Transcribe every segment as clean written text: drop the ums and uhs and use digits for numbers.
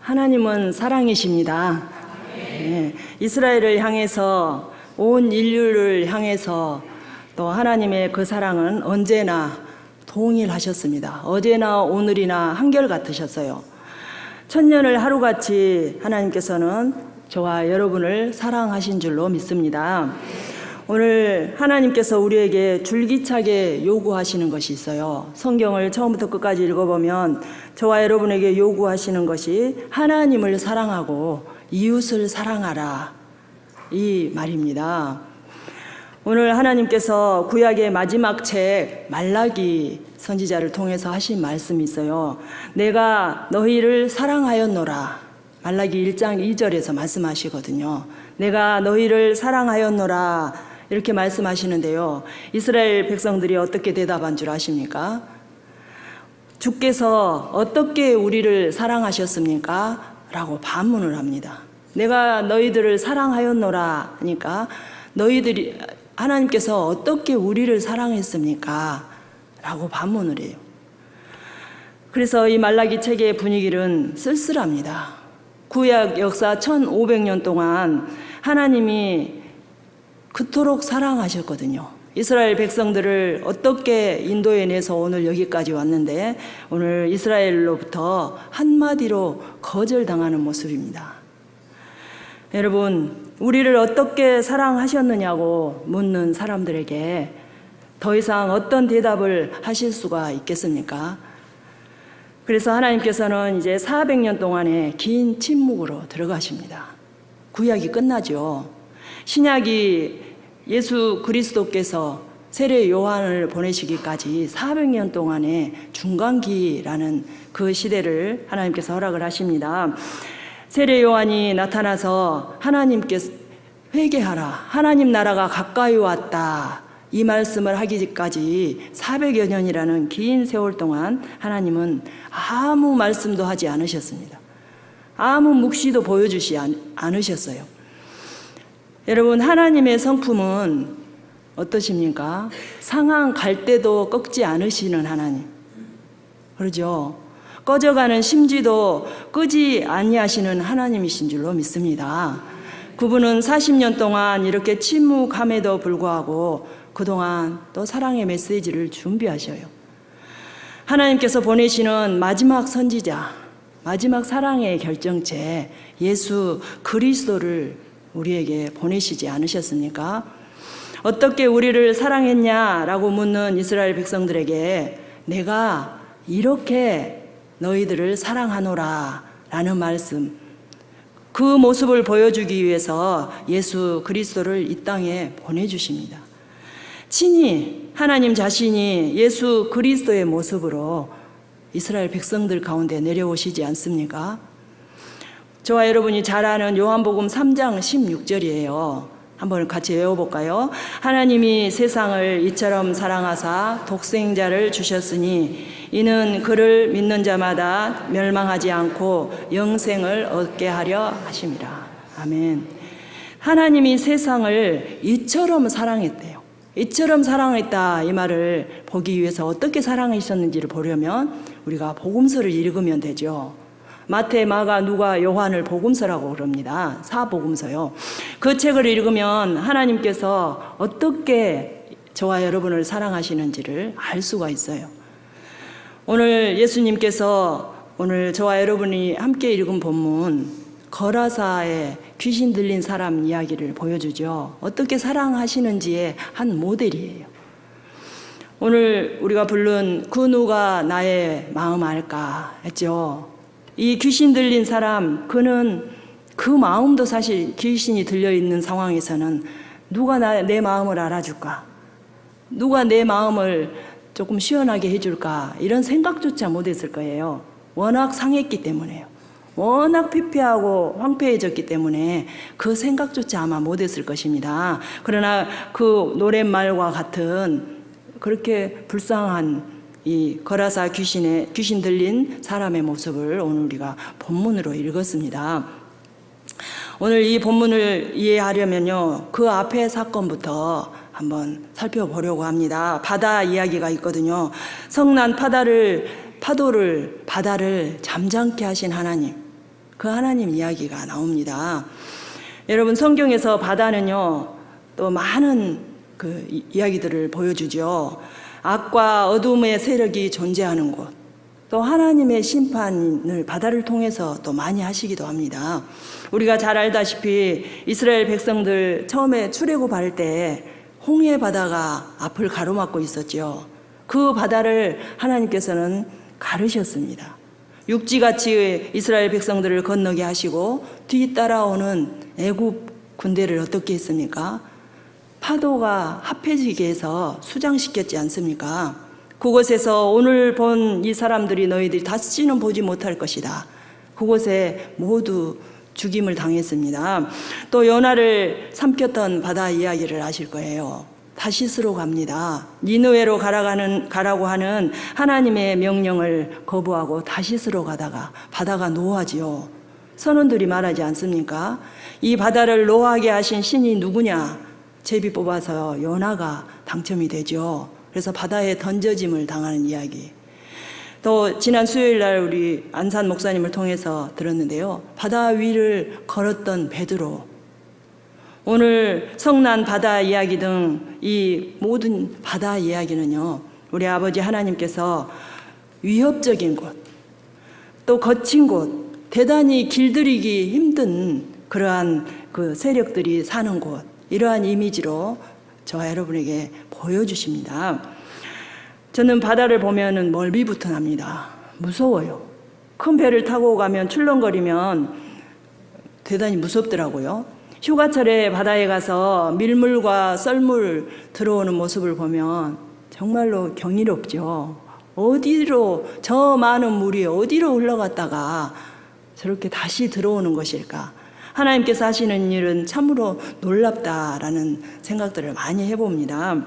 하나님은 사랑이십니다. 네, 이스라엘을 향해서 온 인류를 향해서 또 하나님의 그 사랑은 언제나 동일하셨습니다. 어제나 오늘이나 한결같으셨어요. 천년을 하루같이 하나님께서는 저와 여러분을 사랑하신 줄로 믿습니다. 오늘 하나님께서 우리에게 줄기차게 요구하시는 것이 있어요. 성경을 처음부터 끝까지 읽어보면 저와 여러분에게 요구하시는 것이 하나님을 사랑하고 이웃을 사랑하라, 이 말입니다. 오늘 하나님께서 구약의 마지막 책 말라기 선지자를 통해서 하신 말씀이 있어요. 내가 너희를 사랑하였노라. 말라기 1장 2절에서 말씀하시거든요. 내가 너희를 사랑하였노라, 이렇게 말씀하시는데요. 이스라엘 백성들이 어떻게 대답한 줄 아십니까? 주께서 어떻게 우리를 사랑하셨습니까? 라고 반문을 합니다. 내가 너희들을 사랑하였노라 하니까 너희들이, 하나님께서 어떻게 우리를 사랑했습니까? 라고 반문을 해요. 그래서 이 말라기 책의 분위기는 쓸쓸합니다. 구약 역사 1500년 동안 하나님이 그토록 사랑하셨거든요. 이스라엘 백성들을 어떻게 인도해내서 오늘 여기까지 왔는데 오늘 이스라엘로부터 한마디로 거절당하는 모습입니다. 여러분, 우리를 어떻게 사랑하셨느냐고 묻는 사람들에게 더 이상 어떤 대답을 하실 수가 있겠습니까? 그래서 하나님께서는 이제 400년 동안의 긴 침묵으로 들어가십니다. 구약이 끝나죠. 신약이 예수 그리스도께서 세례 요한을 보내시기까지 400년 동안의 중간기라는 그 시대를 하나님께서 허락을 하십니다. 세례 요한이 나타나서 하나님께서 회개하라, 하나님 나라가 가까이 왔다, 이 말씀을 하기까지 400여 년이라는 긴 세월 동안 하나님은 아무 말씀도 하지 않으셨습니다. 아무 묵시도 보여주지 않으셨어요. 여러분, 하나님의 성품은 어떠십니까? 상한 갈대도 꺾지 않으시는 하나님, 그러죠? 꺼져가는 심지도 끄지 아니하시는 하나님이신 줄로 믿습니다. 그분은 40년 동안 이렇게 침묵함에도 불구하고 그동안 또 사랑의 메시지를 준비하셔요. 하나님께서 보내시는 마지막 선지자, 마지막 사랑의 결정체 예수 그리스도를 우리에게 보내시지 않으셨습니까? 어떻게 우리를 사랑했냐라고 묻는 이스라엘 백성들에게 내가 이렇게 너희들을 사랑하노라 라는 말씀, 그 모습을 보여주기 위해서 예수 그리스도를 이 땅에 보내주십니다. 친히 하나님 자신이 예수 그리스도의 모습으로 이스라엘 백성들 가운데 내려오시지 않습니까? 저와 여러분이 잘 아는 요한복음 3장 16절이에요. 한번 같이 외워볼까요? 하나님이 세상을 이처럼 사랑하사 독생자를 주셨으니 이는 그를 믿는 자마다 멸망하지 않고 영생을 얻게 하려 하심이라. 아멘. 하나님이 세상을 이처럼 사랑했대요. 이처럼 사랑했다, 이 말을 보기 위해서 어떻게 사랑하셨는지를 보려면 우리가 복음서를 읽으면 되죠. 마태, 마가, 누가, 요한을 복음서라고 그럽니다. 사복음서요. 그 책을 읽으면 하나님께서 어떻게 저와 여러분을 사랑하시는지를 알 수가 있어요. 오늘 예수님께서 오늘 저와 여러분이 함께 읽은 본문 거라사의 귀신 들린 사람 이야기를 보여주죠. 어떻게 사랑하시는지의 한 모델이에요. 오늘 우리가 부른 그 누가 나의 마음 알까 했죠. 이 귀신 들린 사람, 그는 그 마음도 사실 귀신이 들려있는 상황에서는 누가 내 마음을 알아줄까? 누가 내 마음을 조금 시원하게 해줄까? 이런 생각조차 못했을 거예요. 워낙 상했기 때문에요. 워낙 피폐하고 황폐해졌기 때문에 그 생각조차 아마 못했을 것입니다. 그러나 그 노랫말과 같은 그렇게 불쌍한 이 거라사 귀신 들린 사람의 모습을 오늘 우리가 본문으로 읽었습니다. 오늘 이 본문을 이해하려면요, 그 앞의 사건부터 한번 살펴보려고 합니다. 바다 이야기가 있거든요. 성난 바다를 잠잠케 하신 하나님, 그 하나님 이야기가 나옵니다. 여러분, 성경에서 바다는요, 또 많은 그 이야기들을 보여주죠. 악과 어둠의 세력이 존재하는 곳, 또 하나님의 심판을 바다를 통해서 또 많이 하시기도 합니다. 우리가 잘 알다시피 이스라엘 백성들 처음에 출애굽할 때 홍해 바다가 앞을 가로막고 있었죠. 그 바다를 하나님께서는 가르셨습니다. 육지같이 이스라엘 백성들을 건너게 하시고 뒤따라오는 애굽 군대를 어떻게 했습니까? 파도가 합해지게 해서 수장시켰지 않습니까? 그곳에서 오늘 본 이 사람들이 너희들이 다시는 보지 못할 것이다. 그곳에 모두 죽임을 당했습니다. 또 요나를 삼켰던 바다 이야기를 아실 거예요. 다시스로 갑니다. 니느웨로 가라고 하는 하나님의 명령을 거부하고 다시스로 가다가 바다가 노하지요. 선원들이 말하지 않습니까? 이 바다를 노하게 하신 신이 누구냐? 제비 뽑아서 요나가 당첨이 되죠. 그래서 바다에 던져짐을 당하는 이야기. 또 지난 수요일 날 우리 안산 목사님을 통해서 들었는데요. 바다 위를 걸었던 베드로. 오늘 성난 바다 이야기 등 이 모든 바다 이야기는요, 우리 아버지 하나님께서 위협적인 곳, 또 거친 곳, 대단히 길들이기 힘든 그러한 그 세력들이 사는 곳, 이러한 이미지로 저와 여러분에게 보여주십니다. 저는 바다를 보면은 멀미부터 납니다. 무서워요. 큰 배를 타고 가면 출렁거리면 대단히 무섭더라고요. 휴가철에 바다에 가서 밀물과 썰물 들어오는 모습을 보면 정말로 경이롭죠. 어디로, 저 많은 물이 어디로 흘러갔다가 저렇게 다시 들어오는 것일까? 하나님께서 하시는 일은 참으로 놀랍다라는 생각들을 많이 해봅니다.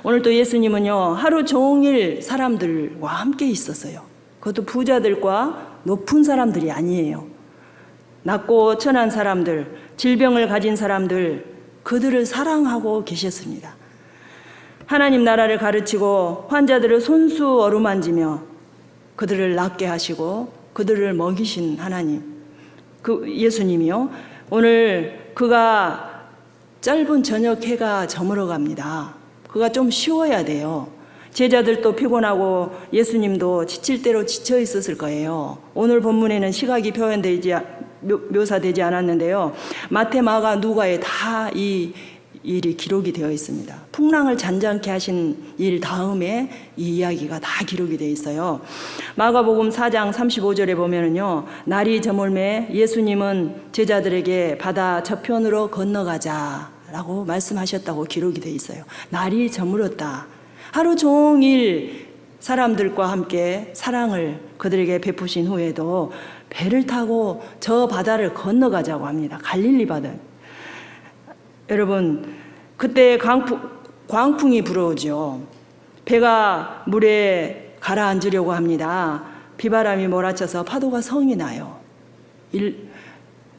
오늘 또 예수님은요, 하루 종일 사람들과 함께 있었어요. 그것도 부자들과 높은 사람들이 아니에요. 낮고 천한 사람들, 질병을 가진 사람들, 그들을 사랑하고 계셨습니다. 하나님 나라를 가르치고 환자들을 손수 어루만지며 그들을 낫게 하시고 그들을 먹이신 하나님, 그 예수님이요, 오늘 그가 짧은 저녁 해가 저물어 갑니다. 그가 좀 쉬어야 돼요. 제자들도 피곤하고 예수님도 지칠 대로 지쳐 있었을 거예요. 오늘 본문에는 시각이 묘사되지 않았는데요. 마태, 마가, 누가에 다 이 일이 기록이 되어 있습니다. 풍랑을 잔잔케 하신 일 다음에 이 이야기가 다 기록이 되어 있어요. 마가복음 4장 35절에 보면은요, 날이 저물매 예수님은 제자들에게 바다 저편으로 건너가자라고 말씀하셨다고 기록이 되어 있어요. 날이 저물었다. 하루 종일 사람들과 함께 사랑을 그들에게 베푸신 후에도 배를 타고 저 바다를 건너가자고 합니다. 갈릴리 바다. 여러분, 그때 광풍이 불어오죠. 배가 물에 가라앉으려고 합니다. 비바람이 몰아쳐서 파도가 성이 나요.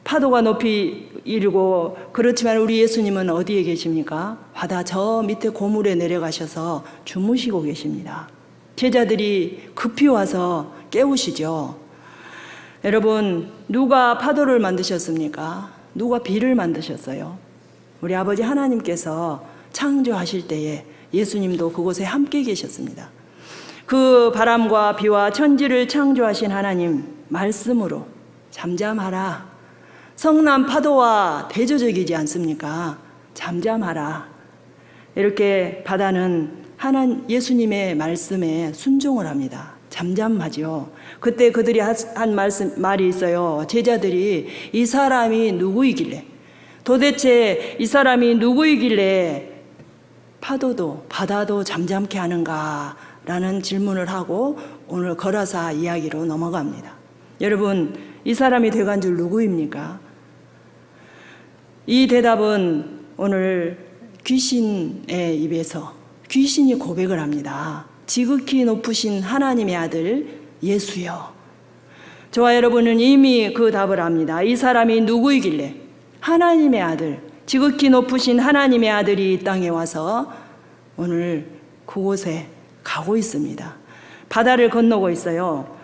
파도가 높이 일고, 그렇지만 우리 예수님은 어디에 계십니까? 바다 저 밑에 고물에 내려가셔서 주무시고 계십니다. 제자들이 급히 와서 깨우시죠. 여러분, 누가 파도를 만드셨습니까? 누가 비를 만드셨어요? 우리 아버지 하나님께서 창조하실 때에 예수님도 그곳에 함께 계셨습니다. 그 바람과 비와 천지를 창조하신 하나님 말씀으로 잠잠하라. 성난 파도와 대조적이지 않습니까? 잠잠하라. 이렇게 바다는 예수님의 말씀에 순종을 합니다. 잠잠하죠. 그때 그들이 한 말이 있어요. 제자들이 이 사람이 누구이길래, 도대체 이 사람이 누구이길래 파도도 바다도 잠잠케 하는가? 라는 질문을 하고 오늘 거라사 이야기로 넘어갑니다. 여러분, 이 사람이 돼간 줄 누구입니까? 이 대답은 오늘 귀신의 입에서 귀신이 고백을 합니다. 지극히 높으신 하나님의 아들 예수여. 저와 여러분은 이미 그 답을 합니다. 이 사람이 누구이길래? 하나님의 아들, 지극히 높으신 하나님의 아들이 이 땅에 와서 오늘 그곳에 가고 있습니다. 바다를 건너고 있어요.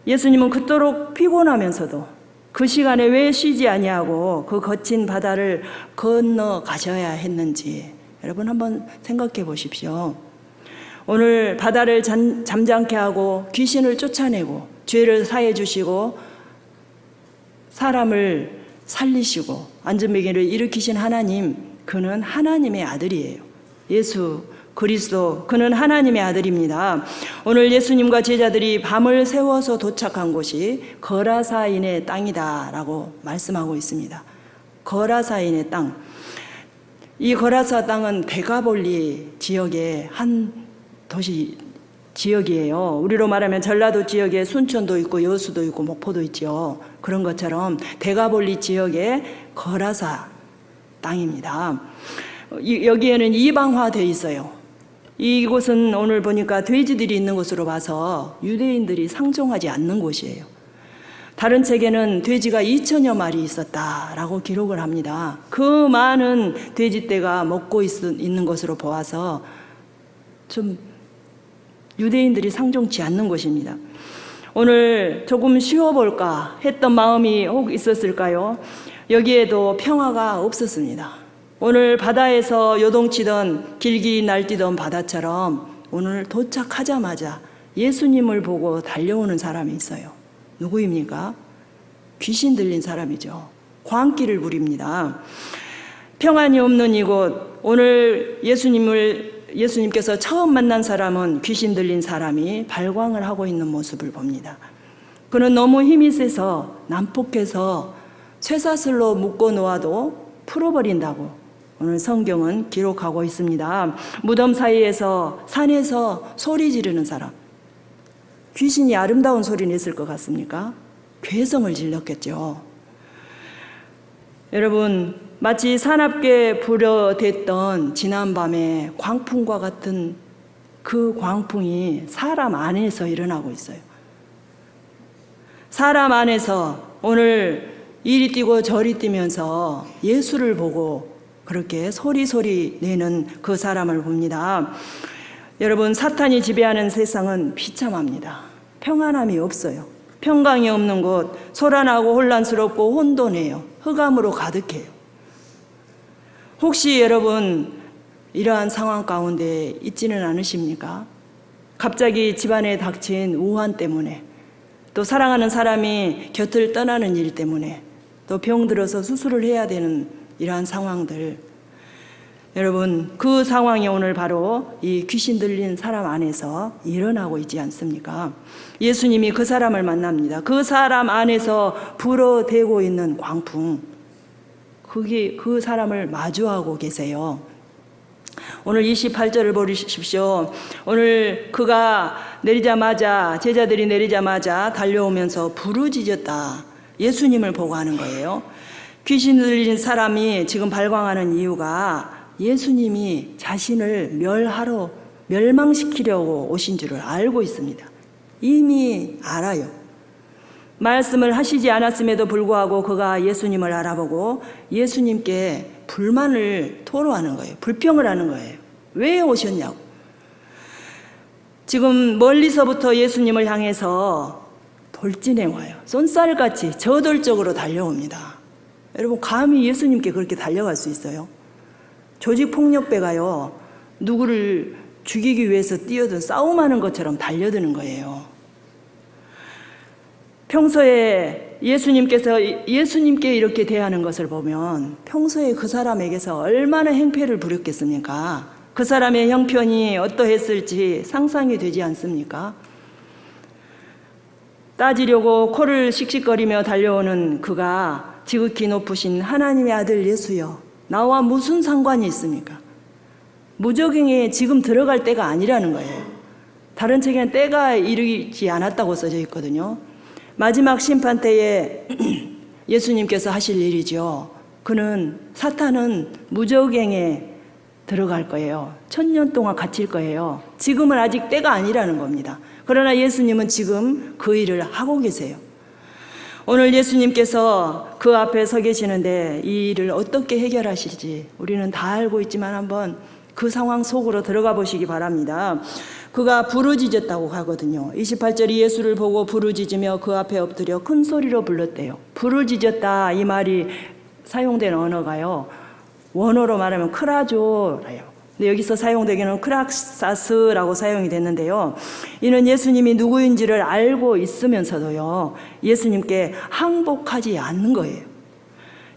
예수님은 그토록 피곤하면서도 그 시간에 왜 쉬지 아니하고 그 거친 바다를 건너 가셔야 했는지 여러분 한번 생각해 보십시오. 오늘 바다를 잠잠케 하고 귀신을 쫓아내고 죄를 사해 주시고 사람을 살리시고 안전뱅이를 일으키신 하나님, 그는 하나님의 아들이에요. 예수 그리스도, 그는 하나님의 아들입니다. 오늘 예수님과 제자들이 밤을 새워서 도착한 곳이 거라사인의 땅이다라고 말씀하고 있습니다. 거라사인의 땅. 이 거라사 땅은 데가볼리 지역의 한 도시 지역이에요. 우리로 말하면 전라도 지역에 순천도 있고 여수도 있고 목포도 있죠. 그런 것처럼 데가볼리 지역의 거라사 땅입니다. 여기에는 이방화되어 있어요. 이곳은 오늘 보니까 돼지들이 있는 곳으로 봐서 유대인들이 상종하지 않는 곳이에요. 다른 책에는 돼지가 2,000여 마리 있었다라고 기록을 합니다. 그 많은 돼지떼가 먹고 있는 것으로 보아서 좀 유대인들이 상종치 않는 곳입니다. 오늘 조금 쉬어볼까 했던 마음이 혹 있었을까요? 여기에도 평화가 없었습니다. 오늘 바다에서 요동치던 길길이 날뛰던 바다처럼 오늘 도착하자마자 예수님을 보고 달려오는 사람이 있어요. 누구입니까? 귀신 들린 사람이죠. 광기를 부립니다. 평안이 없는 이곳, 오늘 예수님께서 처음 만난 사람은 귀신 들린 사람이 발광을 하고 있는 모습을 봅니다. 그는 너무 힘이 세서 난폭해서 쇠사슬로 묶어 놓아도 풀어버린다고 오늘 성경은 기록하고 있습니다. 무덤 사이에서 산에서 소리 지르는 사람. 귀신이 아름다운 소리 냈을 것 같습니까? 괴성을 질렀겠죠. 여러분, 마치 사납게 불어댔던 지난밤의 광풍과 같은 그 광풍이 사람 안에서 일어나고 있어요. 사람 안에서 오늘 이리 뛰고 저리 뛰면서 예수를 보고 그렇게 소리 내는 그 사람을 봅니다. 여러분, 사탄이 지배하는 세상은 비참합니다. 평안함이 없어요. 평강이 없는 곳, 소란하고 혼란스럽고 혼돈해요. 흑암으로 가득해요. 혹시 여러분 이러한 상황 가운데 있지는 않으십니까? 갑자기 집안에 닥친 우환 때문에, 또 사랑하는 사람이 곁을 떠나는 일 때문에, 또 병 들어서 수술을 해야 되는 이러한 상황들, 여러분 그 상황이 오늘 바로 이 귀신 들린 사람 안에서 일어나고 있지 않습니까? 예수님이 그 사람을 만납니다. 그 사람 안에서 불어대고 있는 광풍, 그게 그 사람을 마주하고 계세요. 오늘 28절을 보십시오. 오늘 그가 내리자마자, 제자들이 내리자마자 달려오면서 부르짖었다. 예수님을 보고 하는 거예요. 귀신 들린 사람이 지금 발광하는 이유가 예수님이 자신을 멸망시키려고 오신 줄을 알고 있습니다. 이미 알아요. 말씀을 하시지 않았음에도 불구하고 그가 예수님을 알아보고 예수님께 불만을 토로하는 거예요. 불평을 하는 거예요. 왜 오셨냐고. 지금 멀리서부터 예수님을 향해서 돌진해 와요. 쏜살같이 저돌적으로 달려옵니다. 여러분, 감히 예수님께 그렇게 달려갈 수 있어요? 조직폭력배가요, 누구를 죽이기 위해서 뛰어든 싸움하는 것처럼 달려드는 거예요. 평소에 예수님께 이렇게 대하는 것을 보면 평소에 그 사람에게서 얼마나 행패를 부렸겠습니까? 그 사람의 형편이 어떠했을지 상상이 되지 않습니까? 따지려고 코를 씩씩거리며 달려오는 그가 지극히 높으신 하나님의 아들 예수여, 나와 무슨 상관이 있습니까? 무적행에 지금 들어갈 때가 아니라는 거예요. 다른 책에는 때가 이르지 않았다고 써져 있거든요. 마지막 심판 때에 예수님께서 하실 일이죠. 사탄은 무적행에 들어갈 거예요. 1000년 동안 갇힐 거예요. 지금은 아직 때가 아니라는 겁니다. 그러나 예수님은 지금 그 일을 하고 계세요. 오늘 예수님께서 그 앞에 서 계시는데 이 일을 어떻게 해결하실지 우리는 다 알고 있지만 한번 그 상황 속으로 들어가 보시기 바랍니다. 그가 부르짖었다고 하거든요. 28절이 예수를 보고 부르짖으며 그 앞에 엎드려 큰 소리로 불렀대요. 부르짖었다 이 말이 사용된 언어가요. 원어로 말하면 크라조라요. 근데 여기서 사용되기는 크락사스라고 사용이 됐는데요. 이는 예수님이 누구인지를 알고 있으면서도요. 예수님께 항복하지 않는 거예요.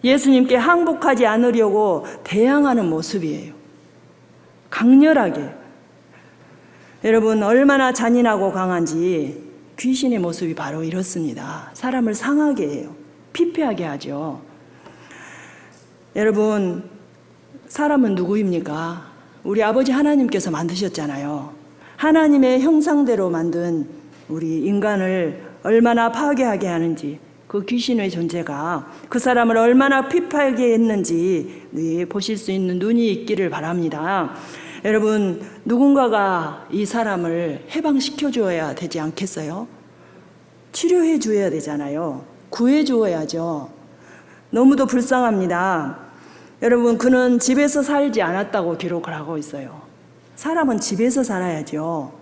예수님께 항복하지 않으려고 대항하는 모습이에요. 강렬하게. 여러분 얼마나 잔인하고 강한지 귀신의 모습이 바로 이렇습니다. 사람을 상하게 해요. 피폐하게 하죠. 여러분 사람은 누구입니까? 우리 아버지 하나님께서 만드셨잖아요. 하나님의 형상대로 만든 우리 인간을 얼마나 파괴하게 하는지, 그 귀신의 존재가 그 사람을 얼마나 피폐하게 했는지 보실 수 있는 눈이 있기를 바랍니다. 여러분 누군가가 이 사람을 해방시켜 줘야 되지 않겠어요? 치료해 줘야 되잖아요. 구해 주어야죠. 너무도 불쌍합니다. 여러분 그는 집에서 살지 않았다고 기록을 하고 있어요. 사람은 집에서 살아야죠.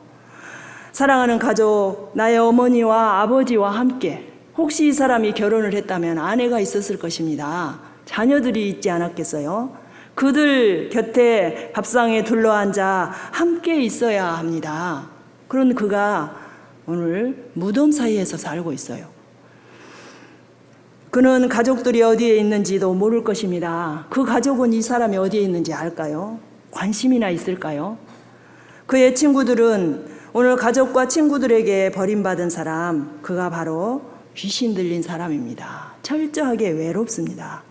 사랑하는 가족, 나의 어머니와 아버지와 함께, 혹시 이 사람이 결혼을 했다면 아내가 있었을 것입니다. 자녀들이 있지 않았겠어요? 그들 곁에 밥상에 둘러앉아 함께 있어야 합니다. 그런 그가 오늘 무덤 사이에서 살고 있어요. 그는 가족들이 어디에 있는지도 모를 것입니다. 그 가족은 이 사람이 어디에 있는지 알까요? 관심이나 있을까요? 그의 친구들은 오늘 가족과 친구들에게 버림받은 사람, 그가 바로 귀신 들린 사람입니다. 철저하게 외롭습니다.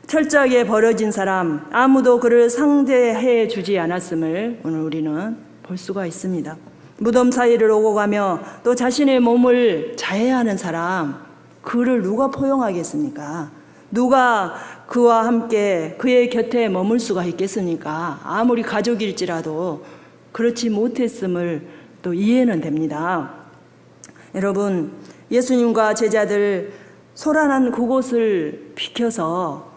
철저하게 버려진 사람, 아무도 그를 상대해 주지 않았음을 오늘 우리는 볼 수가 있습니다. 무덤 사이를 오고 가며 또 자신의 몸을 자해하는 사람, 그를 누가 포용하겠습니까? 누가 그와 함께 그의 곁에 머물 수가 있겠습니까? 아무리 가족일지라도 그렇지 못했음을 또 이해는 됩니다. 여러분, 예수님과 제자들 소란한 그곳을 비켜서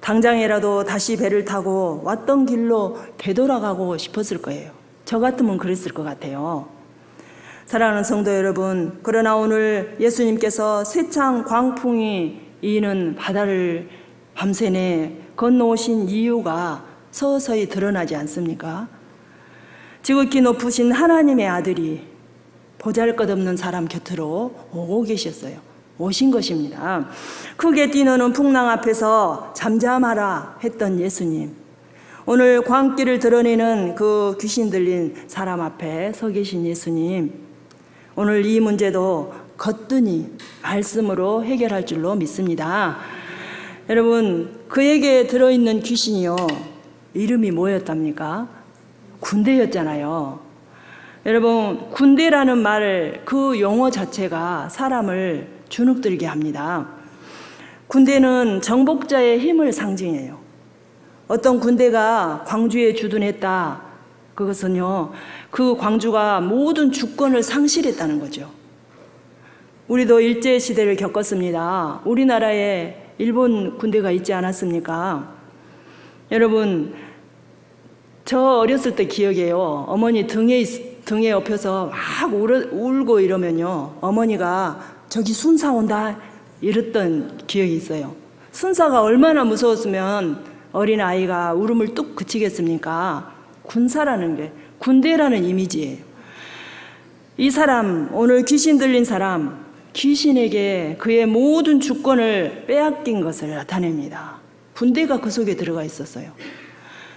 당장이라도 다시 배를 타고 왔던 길로 되돌아가고 싶었을 거예요. 저 같으면 그랬을 것 같아요. 사랑하는 성도 여러분, 그러나 오늘 예수님께서 세창 광풍이 이는 바다를 밤새내 건너오신 이유가 서서히 드러나지 않습니까? 지극히 높으신 하나님의 아들이 보잘것없는 사람 곁으로 오고 계셨어요. 오신 것입니다. 크게 뛰노는 풍랑 앞에서 잠잠하라 했던 예수님, 오늘 광기를 드러내는 그 귀신 들린 사람 앞에 서 계신 예수님, 오늘 이 문제도 거뜬히 말씀으로 해결할 줄로 믿습니다. 여러분, 그에게 들어있는 귀신이요, 이름이 뭐였답니까? 군대였잖아요. 여러분, 군대라는 말, 그 용어 자체가 사람을 주눅들게 합니다. 군대는 정복자의 힘을 상징해요. 어떤 군대가 광주에 주둔했다, 그것은요, 그 광주가 모든 주권을 상실했다는 거죠. 우리도 일제시대를 겪었습니다. 우리나라에 일본 군대가 있지 않았습니까? 여러분, 저 어렸을 때 기억해요. 어머니 등에 엎여서 막 울고 이러면요, 어머니가 저기 순사 온다 이랬던 기억이 있어요. 순사가 얼마나 무서웠으면 어린아이가 울음을 뚝 그치겠습니까? 군사라는 게, 군대라는 이미지예요. 이 사람, 오늘 귀신 들린 사람, 귀신에게 그의 모든 주권을 빼앗긴 것을 나타냅니다. 군대가 그 속에 들어가 있었어요.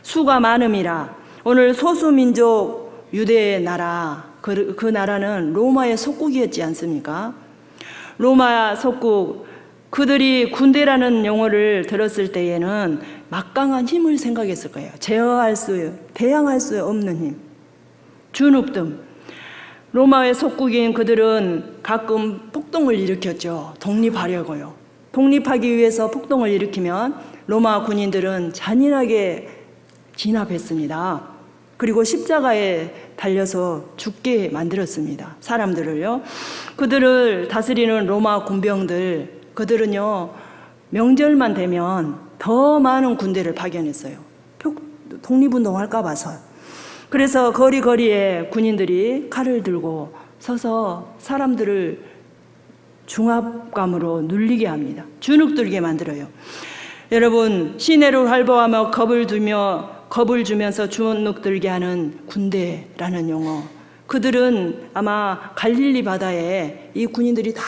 수가 많음이라. 오늘 소수민족 유대의 나라, 그 나라는 로마의 속국이었지 않습니까? 로마 속국, 그들이 군대라는 용어를 들었을 때에는 막강한 힘을 생각했을 거예요. 대항할 수 없는 힘. 주눅듦. 로마의 속국인 그들은 가끔 폭동을 일으켰죠. 독립하려고요. 독립하기 위해서 폭동을 일으키면 로마 군인들은 잔인하게 진압했습니다. 그리고 십자가에 달려서 죽게 만들었습니다. 사람들을요. 그들을 다스리는 로마 군병들, 그들은요, 명절만 되면 더 많은 군대를 파견했어요. 독립운동 할까 봐서. 그래서 거리거리에 군인들이 칼을 들고 서서 사람들을 중압감으로 눌리게 합니다. 주눅들게 만들어요. 여러분, 시내를 활보하며 겁을 주면서 주눅들게 하는 군대라는 용어. 그들은 아마 갈릴리 바다에 이 군인들이 다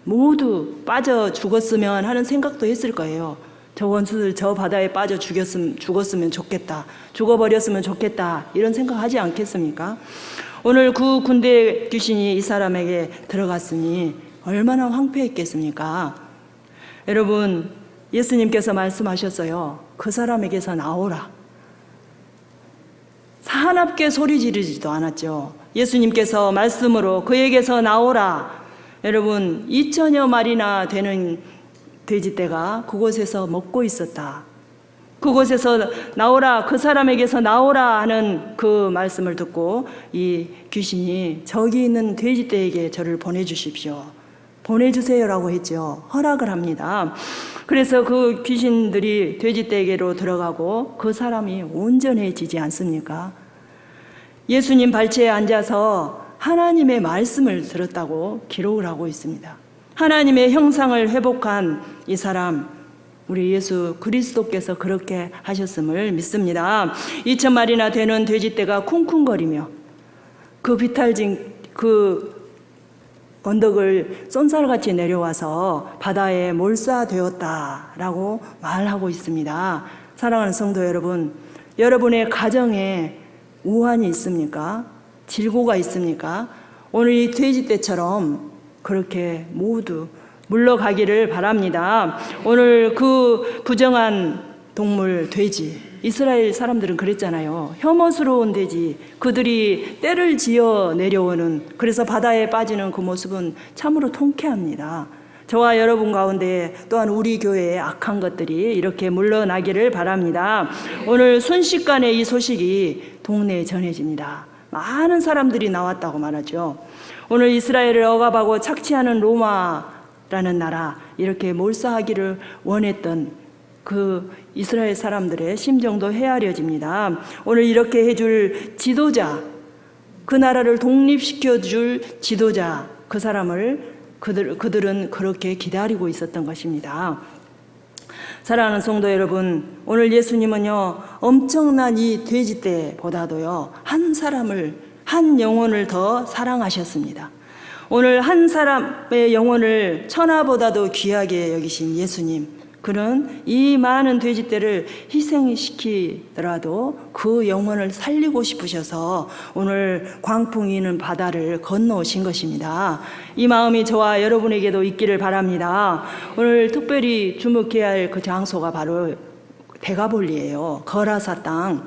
모두 빠져 죽었으면 하는 생각도 했을 거예요. 저 원수들 저 바다에 빠져 죽었으면 좋겠다. 죽어버렸으면 좋겠다. 이런 생각하지 않겠습니까? 오늘 그 군대 귀신이 이 사람에게 들어갔으니 얼마나 황폐했겠습니까? 여러분, 예수님께서 말씀하셨어요. 그 사람에게서 나오라. 사납게 소리 지르지도 않았죠. 예수님께서 말씀으로 그에게서 나오라. 여러분, 2천여 마리나 되는 돼지떼가 그곳에서 먹고 있었다. 그곳에서 나오라, 그 사람에게서 나오라 하는 그 말씀을 듣고 이 귀신이 저기 있는 돼지떼에게 저를 보내주십시오. 보내주세요라고 했죠. 허락을 합니다. 그래서 그 귀신들이 돼지떼에게로 들어가고 그 사람이 온전해지지 않습니까? 예수님 발치에 앉아서 하나님의 말씀을 들었다고 기록을 하고 있습니다. 하나님의 형상을 회복한 이 사람, 우리 예수 그리스도께서 그렇게 하셨음을 믿습니다. 2,000마리나 되는 돼지떼가 쿵쿵거리며 그 비탈진 그 언덕을 쏜살같이 내려와서 바다에 몰사되었다라고 말하고 있습니다. 사랑하는 성도 여러분, 여러분의 가정에 우환이 있습니까? 질고가 있습니까? 오늘 이 돼지떼처럼 그렇게 모두 물러가기를 바랍니다. 오늘 그 부정한 동물 돼지, 이스라엘 사람들은 그랬잖아요. 혐오스러운 돼지, 그들이 떼를 지어 내려오는, 그래서 바다에 빠지는 그 모습은 참으로 통쾌합니다. 저와 여러분 가운데 또한 우리 교회의 악한 것들이 이렇게 물러나기를 바랍니다. 오늘 순식간에 이 소식이 동네에 전해집니다. 많은 사람들이 나왔다고 말하죠. 오늘 이스라엘을 억압하고 착취하는 로마라는 나라, 이렇게 몰사하기를 원했던 그 이스라엘 사람들의 심정도 헤아려집니다. 오늘 이렇게 해줄 지도자, 그 나라를 독립시켜줄 지도자, 그 사람을 그들은 그렇게 기다리고 있었던 것입니다. 사랑하는 성도 여러분, 오늘 예수님은요, 엄청난 이 돼지떼보다도요, 한 사람을, 한 영혼을 더 사랑하셨습니다. 오늘 한 사람의 영혼을 천하보다도 귀하게 여기신 예수님, 그는 이 많은 돼지떼를 희생시키더라도 그 영혼을 살리고 싶으셔서 오늘 광풍이 있는 바다를 건너오신 것입니다. 이 마음이 저와 여러분에게도 있기를 바랍니다. 오늘 특별히 주목해야 할 그 장소가 바로 데가볼리예요. 거라사 땅.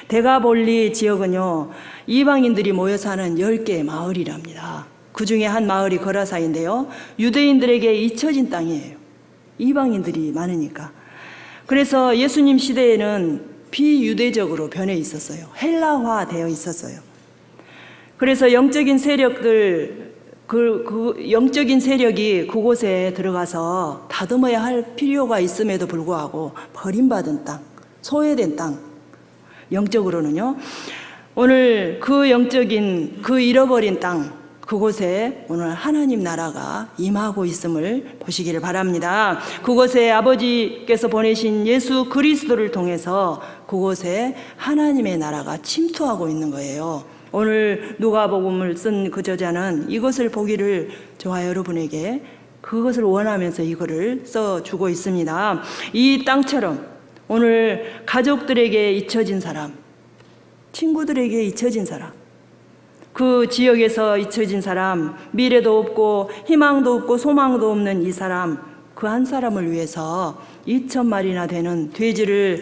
데가볼리 지역은요, 이방인들이 모여 사는 10개의 마을이랍니다. 그 중에 한 마을이 거라사인데요, 유대인들에게 잊혀진 땅이에요. 이방인들이 많으니까. 그래서 예수님 시대에는 비유대적으로 변해 있었어요. 헬라화 되어 있었어요. 그래서 영적인 세력들, 영적인 세력이 그곳에 들어가서 다듬어야 할 필요가 있음에도 불구하고 버림받은 땅, 소외된 땅, 영적으로는요. 오늘 그 영적인, 그 잃어버린 땅, 그곳에 오늘 하나님 나라가 임하고 있음을 보시기를 바랍니다. 그곳에 아버지께서 보내신 예수 그리스도를 통해서 그곳에 하나님의 나라가 침투하고 있는 거예요. 오늘 누가복음을 쓴 그 저자는 이것을 보기를 저와 여러분에게 그것을 원하면서 이거를 써주고 있습니다. 이 땅처럼 오늘 가족들에게 잊혀진 사람, 친구들에게 잊혀진 사람, 그 지역에서 잊혀진 사람, 미래도 없고 희망도 없고 소망도 없는 이 사람, 그 한 사람을 위해서 2,000마리나 되는 돼지를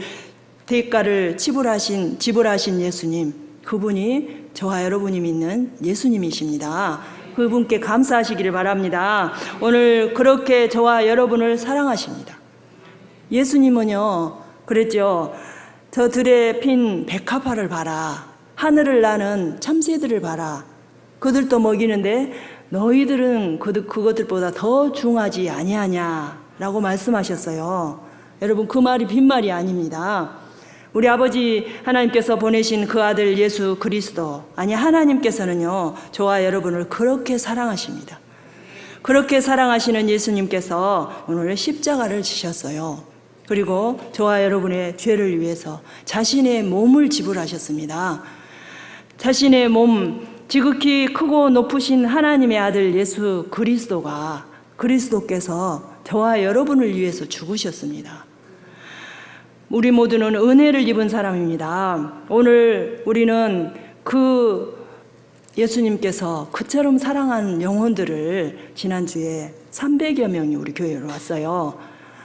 대가를 지불하신 예수님, 그분이 저와 여러분이 믿는 예수님이십니다. 그분께 감사하시기를 바랍니다. 오늘 그렇게 저와 여러분을 사랑하십니다. 예수님은요, 그랬죠. 저 들에 핀 백합화를 봐라. 하늘을 나는 참새들을 봐라. 그들도 먹이는데 너희들은 그것들보다 더 중하지 아니하냐 라고 말씀하셨어요. 여러분, 그 말이 빈말이 아닙니다. 우리 아버지 하나님께서 보내신 그 아들 예수 그리스도, 아니 하나님께서는요, 저와 여러분을 그렇게 사랑하십니다. 그렇게 사랑하시는 예수님께서 오늘 십자가를 지셨어요. 그리고 저와 여러분의 죄를 위해서 자신의 몸을 지불하셨습니다. 자신의 몸, 지극히 크고 높으신 하나님의 아들 예수 그리스도께서 저와 여러분을 위해서 죽으셨습니다. 우리 모두는 은혜를 입은 사람입니다. 오늘 우리는 그 예수님께서 그처럼 사랑한 영혼들을 지난주에 300여 명이 우리 교회로 왔어요.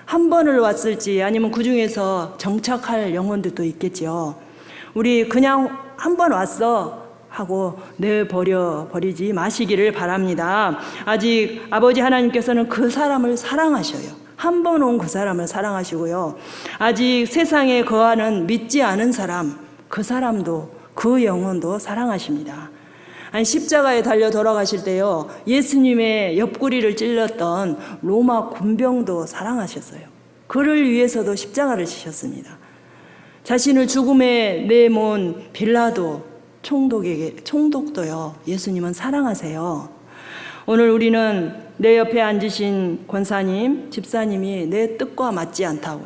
한 번을 왔을지 아니면 그 중에서 정착할 영혼들도 있겠죠. 우리 그냥 한 번 왔어 하고 내버리지 마시기를 바랍니다. 아직 아버지 하나님께서는 그 사람을 사랑하셔요. 한 번 온 그 사람을 사랑하시고요. 아직 세상에 거하는 믿지 않은 사람, 그 사람도, 그 영혼도 사랑하십니다. 아니, 십자가에 달려 돌아가실 때요, 예수님의 옆구리를 찔렀던 로마 군병도 사랑하셨어요. 그를 위해서도 십자가를 지셨습니다. 자신을 죽음에 내몬 빌라도 총독도요, 예수님은 사랑하세요. 오늘 우리는 내 옆에 앉으신 권사님, 집사님이 내 뜻과 맞지 않다고,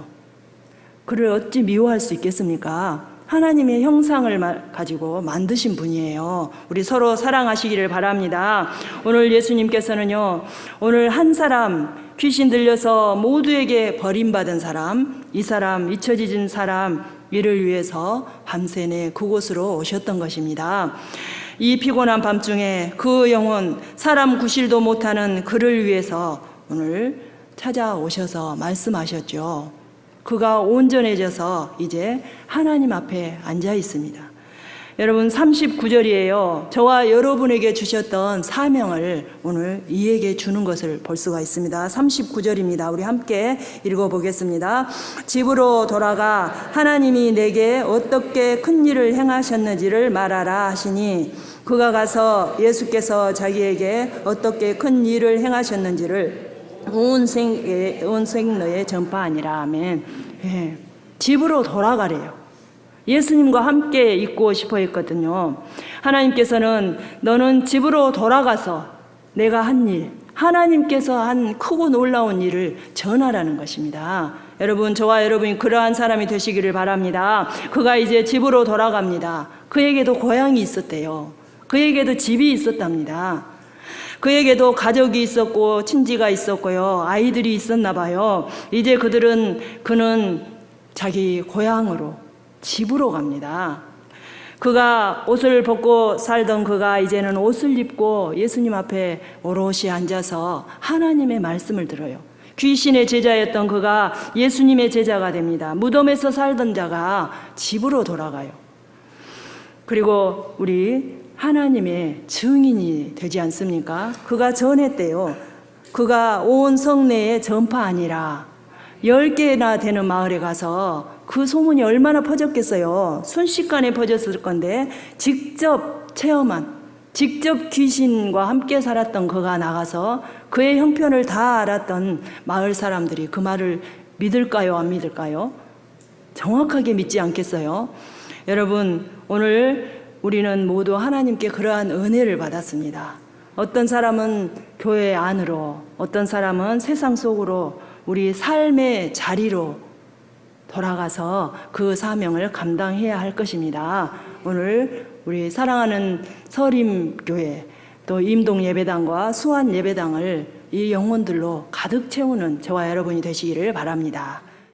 그를 어찌 미워할 수 있겠습니까? 하나님의 형상을 가지고 만드신 분이에요. 우리 서로 사랑하시기를 바랍니다. 오늘 예수님께서는요, 오늘 한 사람, 귀신 들려서 모두에게 버림받은 사람, 이 사람, 잊혀진 사람, 이를 위해서 밤새내 그곳으로 오셨던 것입니다. 이 피곤한 밤중에 그 영혼, 사람 구실도 못하는 그를 위해서 오늘 찾아오셔서 말씀하셨죠. 그가 온전해져서 이제 하나님 앞에 앉아 있습니다. 여러분, 39절이에요. 저와 여러분에게 주셨던 사명을 오늘 이에게 주는 것을 볼 수가 있습니다. 39절입니다. 우리 함께 읽어보겠습니다. 집으로 돌아가 하나님이 내게 어떻게 큰 일을 행하셨는지를 말하라 하시니, 그가 가서 예수께서 자기에게 어떻게 큰 일을 행하셨는지를 온 생로에 전파하니라. 아멘. 예, 집으로 돌아가래요. 예수님과 함께 있고 싶어 했거든요. 하나님께서는 너는 집으로 돌아가서 내가 한 일, 하나님께서 한 크고 놀라운 일을 전하라는 것입니다. 여러분, 저와 여러분이 그러한 사람이 되시기를 바랍니다. 그가 이제 집으로 돌아갑니다. 그에게도 고향이 있었대요. 그에게도 집이 있었답니다. 그에게도 가족이 있었고 친지가 있었고요, 아이들이 있었나 봐요. 이제 그는 자기 고향으로, 집으로 갑니다. 그가 옷을 벗고 살던 그가 이제는 옷을 입고 예수님 앞에 오롯이 앉아서 하나님의 말씀을 들어요. 귀신의 제자였던 그가 예수님의 제자가 됩니다. 무덤에서 살던 자가 집으로 돌아가요. 그리고 우리 하나님의 증인이 되지 않습니까? 그가 전했대요. 그가 온 성내에 전파하니라. 10개나 되는 마을에 가서 그 소문이 얼마나 퍼졌겠어요. 순식간에 퍼졌을 건데, 직접 체험한, 직접 귀신과 함께 살았던 그가 나가서 그의 형편을 다 알았던 마을 사람들이 그 말을 믿을까요, 안 믿을까요? 정확하게 믿지 않겠어요? 여러분, 오늘 우리는 모두 하나님께 그러한 은혜를 받았습니다. 어떤 사람은 교회 안으로, 어떤 사람은 세상 속으로, 우리 삶의 자리로 돌아가서 그 사명을 감당해야 할 것입니다. 오늘 우리 사랑하는 서림교회, 또 임동 예배당과 수완 예배당을 이 영혼들로 가득 채우는 저와 여러분이 되시기를 바랍니다.